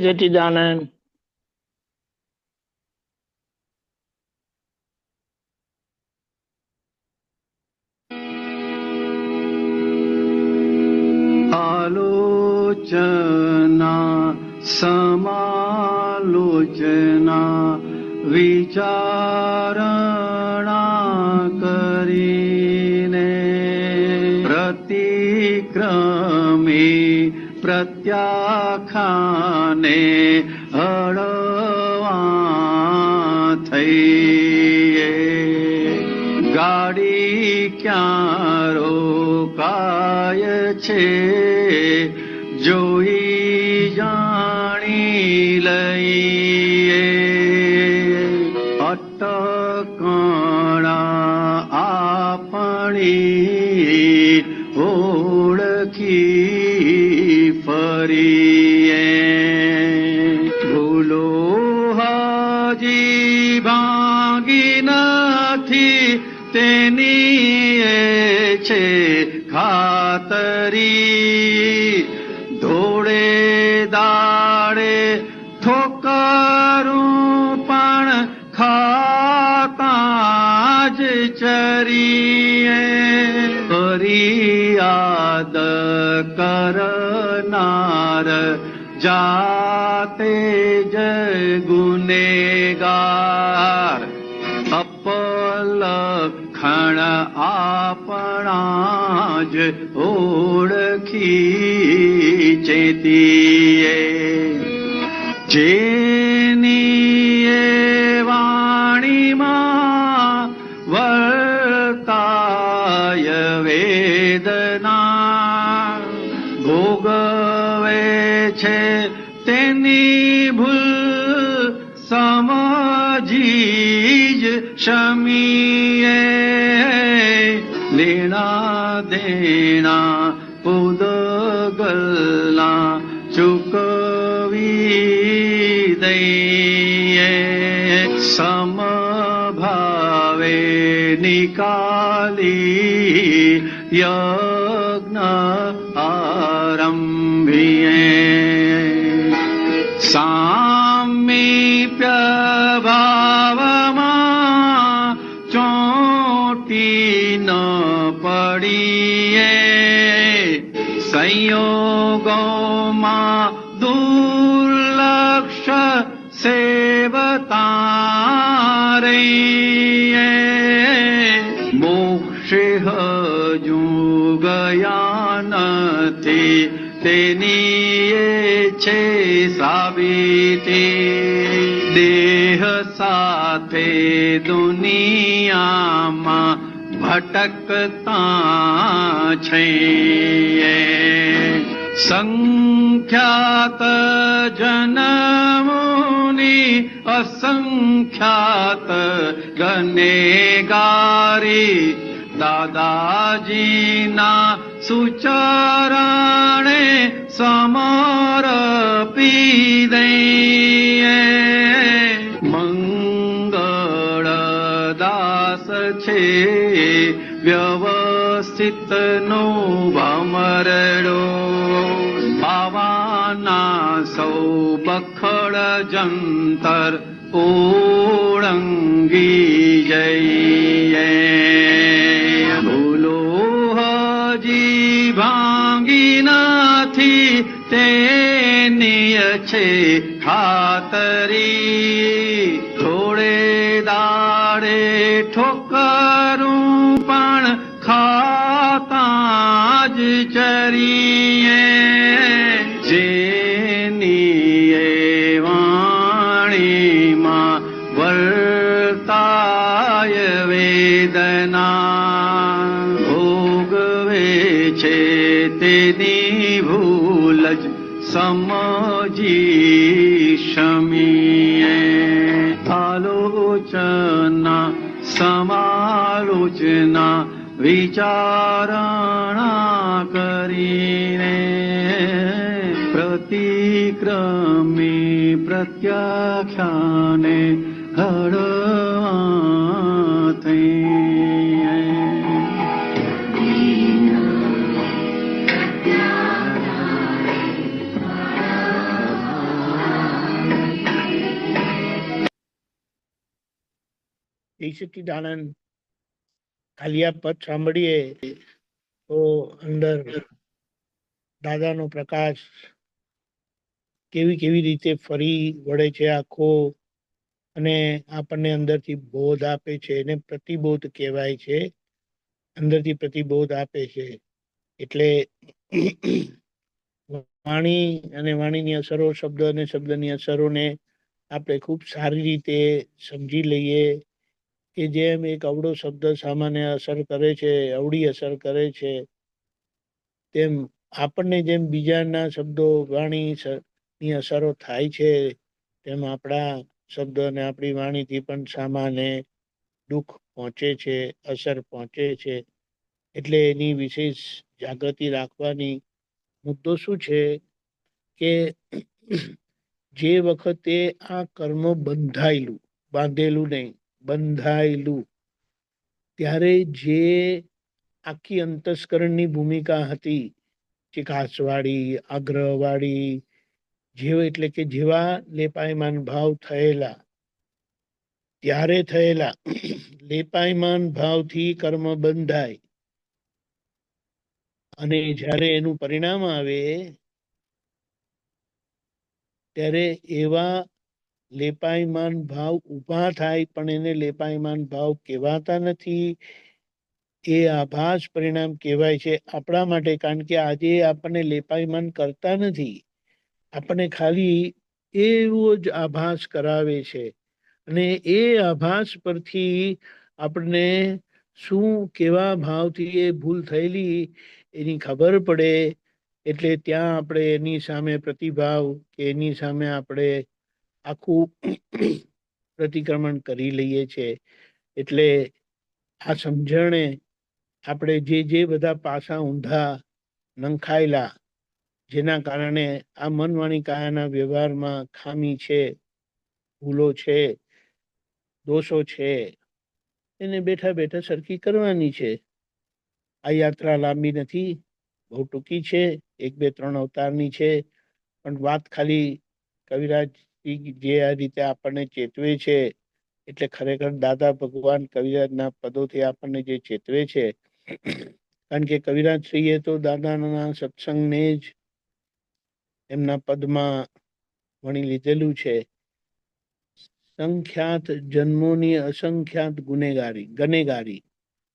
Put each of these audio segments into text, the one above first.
સચ્ચિદાનંદ. આલોચના સમાલોચના વિચારણા કરીને પ્રતિક્રમી પ્રત્યાખ્યાને હળવા થઈએ. ગાડી ક્યાં રોકાય છે જોઈ જાણી લઈએ. અટકણા આપણી ઓળખી ફરીએ. ભૂલો હજી ભાંગી નથી તેની એ છે ખાતરી. ધોળે દાડે ઠોકરું પણ ખાતા જ ચરીએ. ફરિયાદ કરનાર જાતે જ ગુનેગાર. અપલખણ આપણા જ ઓળખી ચેતીએ. જેની એ વાણીમાં વર્તાય વેદના ભોગવે છે તેની ભૂલ સમજી જ શમીએ. લેણા દેણા પૂદગલના ચૂકવી દઈએ. સમભાવે નિકાલી યજ્ઞ આરંભીએ. સામીપ્ય ભાવમાં ચોંટી ન પડીએ. સંયોગોમાં દુર્લક્ષ સેવતા રહીએ. મોક્ષે હજુ ગયા નથી તેની એ છે સાબિતી. દેહ સાથે દુનિયામાં ભટકતા છીએ. સંખ્યાત જન્મોની અસંખ્યાત ગનેગારી. દાદાજીના સુચરણે સમર્પી દઈએ. મંગળદાસ છે વ્યવસ્થિત નો ભમરડો. પાવાના સૌ બખડ જંતર ઓળંગી જઈએ. ભૂલો હજી ભાંગી નથી તેની છે ખાતરી. થોડે દાડે ઠોકરું પણ ખાતા જ ચરીએ. જેની એ વાણીમાં વર્તાય વેદના ભોગવે છે તેની ભૂલ જ સમજી શમીએ. આલોચના સમાલોચના વિચારણા કરીને પ્રતિક્રમી પ્રત્યાખ્યાને હળવા થઈએ. જય સચ્ચિદાનંદ. ખાલી આ પદ સાંભળીએ તો અંદર દાદાનો પ્રકાશ કેવી કેવી રીતે ફરી વળે છે આખો, અને આપણને અંદરથી બોધ આપે છે. એને પ્રતિબોધ કહેવાય છે. અંદરથી પ્રતિબોધ આપે છે. એટલે વાણી અને વાણીની અસરો, શબ્દ અને શબ્દની અસરોને આપણે ખૂબ સારી રીતે સમજી લઈએ કે જેમ એક અવળો શબ્દ સામાન્ય અસર કરે છે, અવળી અસર કરે છે, તેમ આપણને જેમ બીજાના શબ્દો વાણીની અસરો થાય છે, તેમ આપણા શબ્દ અને આપણી વાણીથી પણ સામાન્ય દુઃખ પહોંચે છે, અસર પહોંચે છે. એટલે એની વિશેષ જાગૃતિ રાખવાની મુદ્દો શું છે કે જે વખતે આ કર્મ બંધાયેલું, બાંધેલું નહીં, બંધાયેલું, ત્યારે જે આખી અંતસ્કરણની ભૂમિકા હતી, ચિકાસવાળી, આગ્રહવાળી, એટલે કે જેવા લેપાયમાન ભાવ થયેલા, ત્યારે થયેલા લેપાયમાન ભાવથી કર્મ બંધાય, અને જ્યારે એનું પરિણામ આવે ત્યારે એવા લેપાયમાન ભાવ ઊભા થાય, પણ એને લેપાયમાન ભાવ કહેવાતા નથી. એ આભાસ પરિણામ કહેવાય છે આપણા માટે. કારણ કે આજે આપણને લેપાયમાન કરતા નથી, આપણને ખાલી એવો જ આભાસ કરાવે છે. અને એ આભાસ પરથી આપણને શું કેવા ભાવથી એ ભૂલ થયેલી એની ખબર પડે. એટલે ત્યાં આપણે એની સામે પ્રતિભાવ કે એની સામે આપણે આખું પ્રતિક્રમણ કરી લઈએ છે. એટલે આ સમજણે આપણે જે બધા પાસા ઊંધા નંખાયેલા, જેના કારણે આ મન વાણી કાયાના વ્યવહારમાં ખામી છે, ભૂલો છે, દોષો છે, એને બેઠા બેઠા સરખી કરવાની છે. આ યાત્રા લાંબી નથી, બહુ ટૂંકી છે, 1, 2, 3 અવતારની છે. પણ વાત ખાલી કવિરાજ જે આ રીતે આપણને ચેતવે છે, એટલે ખરેખર દાદા ભગવાન કવિરાજના પદોથી આપણને જે ચેતવે છે, કારણ કે કવિરાજ શ્રીએ તો દાદાના સત્સંગને જ એમના પદમાં વણી લીધેલું છે. સંખ્યાત જન્મોની અસંખ્યાત ગનેગારી.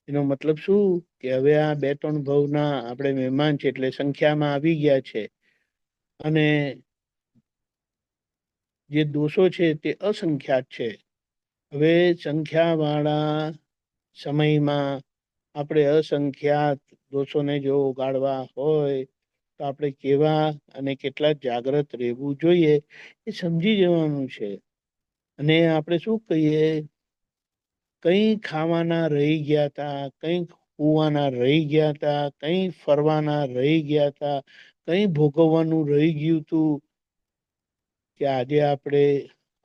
એનો મતલબ શું કે હવે આ 2-3 ભવના આપણે મહેમાન છે, એટલે સંખ્યામાં આવી ગયા છે. અને જે દોષો છે તે અસંખ્યાત છે. હવે સંખ્યાવાળા સમયમાં આપણે અસંખ્યાત દોષોને જો ઉગાડવા હોય તો આપણે કેવા અને કેટલા જાગ્રત રહેવું જોઈએ એ સમજી જવાનું છે. અને આપણે શું કહીએ, કઈ ખાવાના રહી ગયા હતા, કઈ કૂવાના રહી ગયા હતા, કઈ ફરવાના રહી ગયા હતા, કઈ ભોગવવાનું રહી ગયું હતું, કે આજે આપણે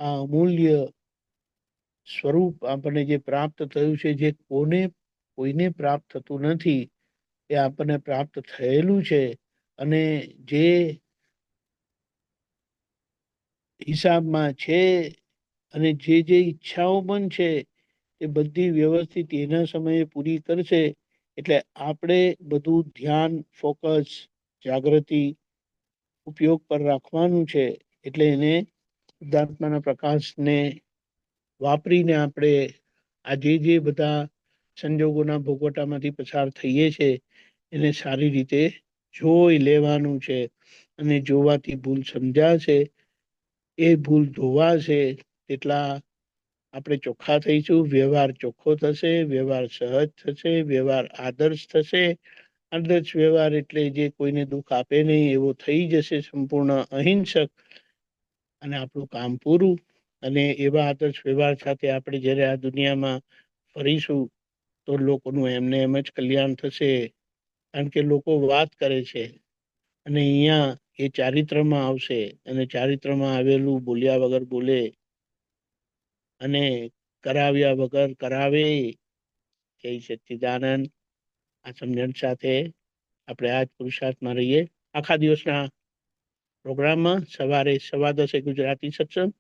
આ અમૂલ્ય સ્વરૂપ આપણને જે પ્રાપ્ત થયું છે, જે કોઈને પ્રાપ્ત થતું નથી, એ આપણને પ્રાપ્ત થયેલું છે. અને જે હિસાબમાં છે અને જે ઈચ્છાઓ પણ છે એ બધી વ્યવસ્થિત એના સમયે પૂરી કરશે. એટલે આપણે બધું ધ્યાન, ફોકસ, જાગૃતિ ઉપયોગ પર રાખવાનું છે. એટલે એને શુદ્ધાત્માના પ્રકાશને વાપરીને આપણે આ જે બધા સંજોગોના ભોગવટામાંથી પસાર થઈએ છે, એને સારી રીતે જોઈ લેવાનું છે. અને જોવાથી ભૂલ સમજાશે, એ ભૂલ ધોવાશે, એટલા આપણે ચોખ્ખા થઈશું. વ્યવહાર ચોખ્ખો થશે, વ્યવહાર સહજ થશે, વ્યવહાર આદર્શ થશે. આદર્શ વ્યવહાર એટલે જે કોઈને દુઃખ આપે નહીં એવો થઈ જશે, સંપૂર્ણ અહિંસક, અને આપણું કામ પૂરું. અને એવા આદર્શ વ્યવહાર સાથે આપણે જ્યારે આ દુનિયામાં ફરીશું તો લોકોનું એમને એમ જ કલ્યાણ થશે. કારણ કે લોકો વાત કરે છે અને અહીંયા એ ચારિત્રમાં આવશે, અને ચારિત્રમાં આવેલું બોલ્યા વગર બોલે અને કરાવ્યા વગર કરાવે. જય સચ્ચિદાનંદ. આ સમજણ સાથે આપણે આ જ પુરુષાર્થમાં રહીએ. આખા દિવસના પ્રોગ્રામમાં સવારે 10:15 ગુજરાતી સત્સંગ,